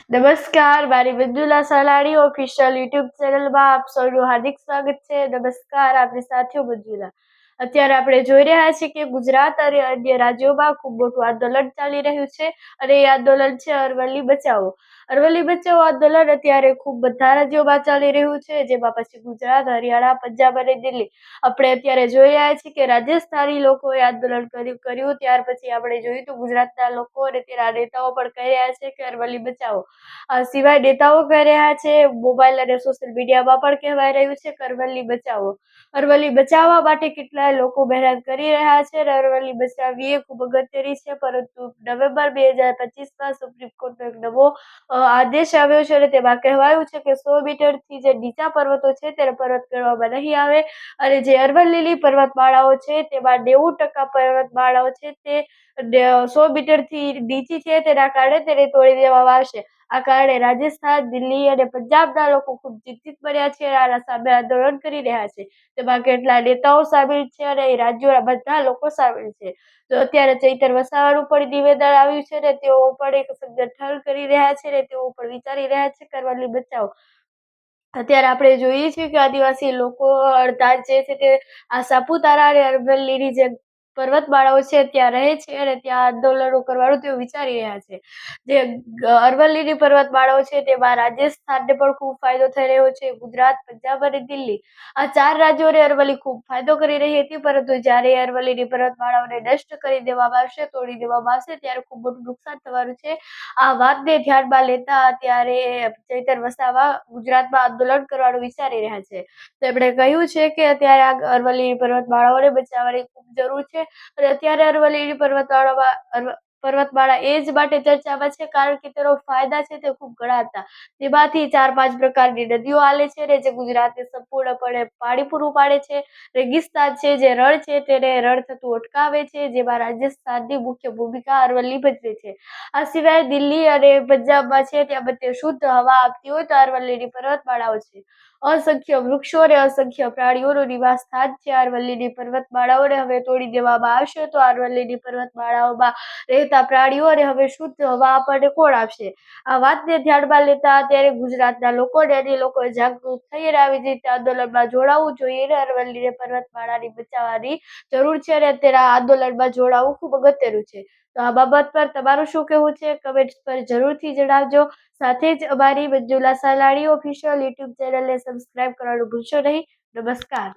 નમસ્કાર, મારી Manjula Salani official YouTube ચેનલમાં આપ સૌનું હાર્દિક સ્વાગત છે. નમસ્કાર, આપની સાથીઓ મંજુલા. અત્યારે આપણે જોઈ રહ્યા છીએ કે ગુજરાત અને અન્ય રાજ્યોમાં ખૂબ મોટું આંદોલન ચાલી રહ્યું છે અને એ આંદોલન છે અરવલ્લી બચાવો. અરવલ્લી બચાવો આંદોલન અત્યારે ખૂબ બધા રાજ્યોમાં ચાલી રહ્યું છે, જેમાં પછી ગુજરાત, હરિયાણા, પંજાબ અને દિલ્હી. આપણે અત્યારે જોઈ રહ્યા છીએ કે રાજસ્થાની લોકોએ આંદોલન કર્યું. ત્યાર પછી આપણે જોયું તો ગુજરાતના લોકો અને તેના નેતાઓ પણ કહી રહ્યા છે કે અરવલ્લી બચાવો. આ સિવાય નેતાઓ કહી રહ્યા છે, મોબાઈલ અને સોશિયલ મીડિયામાં પણ કહેવાય રહ્યું છે કે અરવલ્લી બચાવો. અરવલ્લી બચાવવા માટે કેટલાય લોકો મહેનત કરી રહ્યા છે અને અરવલ્લી બચાવવી એ ખૂબ અગત્યની છે. પરંતુ નવેમ્બર 2025માં સુપ્રીમ કોર્ટનો એક નવો આદેશ આવ્યો છે અને તેમાં કહેવાયું છે કે 100 મીટરથી જે નીચા પર્વતો છે તેને પર્વત ગણવામાં નહીં આવે અને જે અરવલ્લીની પર્વતમાળાઓ છે તેમાં 90% પર્વતમાળાઓ છે તે 100 મીટરથી નીચી છે, તેના કારણે તેને તોડી દેવામાં આવશે. આ કારણે રાજસ્થાન, દિલ્હી અને પંજાબના લોકો ખૂબ ચિંતિત બન્યા છે અને આના સામે આંદોલન કરી રહ્યા છે. તેમાં કેટલા નેતાઓ સામેલ છે અને એ રાજ્યોના બધા લોકો સામેલ છે. તો અત્યારે ચૈતર વસાવાનું પણ નિવેદન આવ્યું છે ને તેઓ પણ એક સંગઠન કરી રહ્યા છે ને તેઓ પણ વિચારી રહ્યા છે કે અરવલ્લી બચાવો. અત્યારે આપણે જોઈએ છીએ કે આદિવાસી લોકો અડધા જે છે તે આ સાપુતારા અને અરવલ્લીની જે પર્વતમાળાઓ છે ત્યાં રહે છે અને ત્યાં આંદોલનો કરવાનું તેઓ વિચારી રહ્યા છે. જે અરવલ્લીની પર્વતમાળાઓ છે તેમાં રાજસ્થાનને પણ ખૂબ ફાયદો થઈ રહ્યો છે. ગુજરાત, પંજાબ અને દિલ્હી આ 4 રાજ્યોને અરવલ્લી ખૂબ ફાયદો કરી રહી હતી, પરંતુ જ્યારે અરવલ્લીની પર્વતમાળાઓને નષ્ટ કરી દેવામાં આવશે, તોડી દેવામાં આવશે ત્યારે ખૂબ મોટું નુકસાન થવાનું છે. આ વાતને ધ્યાનમાં લેતા અત્યારે ચૈતર વસાવા ગુજરાતમાં આંદોલન કરવાનું વિચારી રહ્યા છે. તેમણે કહ્યું છે કે અત્યારે આ અરવલ્લીની પર્વતમાળાઓને બચાવવાની ખૂબ જરૂર છે અને અત્યારે અરવલ્લીની પર્વતમાળા એ જ માટે ચર્ચામાં છે કારણ કે તેનો ફાયદા છે તે ખૂબ ઘણા હતા. તેમાંથી 4-5 પ્રકારની નદીઓ આલે છે ને જે ગુજરાતને સંપૂર્ણપણે પાણી પૂરું પાડે છે. રેગિસ્તાન છે, જે રણ છે તેને રણ થતું અટકાવે છે, જેમાં રાજસ્થાનની મુખ્ય ભૂમિકા અરવલ્લી ભજવે છે. આ સિવાય દિલ્હી અને પંજાબમાં છે ત્યાં બધે શુદ્ધ હવા આપતી હોય તો અરવલ્લીની પર્વતમાળાઓ છે. અસંખ્ય વૃક્ષો અને અસંખ્ય પ્રાણીઓનું નિવાસ સ્થાન છે. અરવલ્લીની પર્વતમાળાઓને હવે તોડી દેવામાં આવશે તો અરવલ્લીની પર્વતમાળાઓમાં રહેતા પ્રાણીઓને હવે શુદ્ધ હવા આપણને કોણ આપશે? આ વાતને ધ્યાનમાં લેતા અત્યારે ગુજરાતના લોકોને અન્ય લોકોએ જાગૃત થઈ અને આવી રીતે આંદોલનમાં જોડાવવું જોઈએ અને અરવલ્લીને પર્વતમાળાની બચાવવાની જરૂર છે અને તેના આંદોલનમાં જોડાવવું ખૂબ અગત્યનું છે. તો આ બાબત પર તમારું શું કહેવું છે? કમેન્ટ્સ પર જરૂરથી જણાવજો. સાથે જ અમારી મંજુલા સાલાણી ઓફિશિયલ યુટ્યુબ ચેનલને સબસ્ક્રાઇબ કરવાનું ભૂલશો નહીં. નમસ્કાર.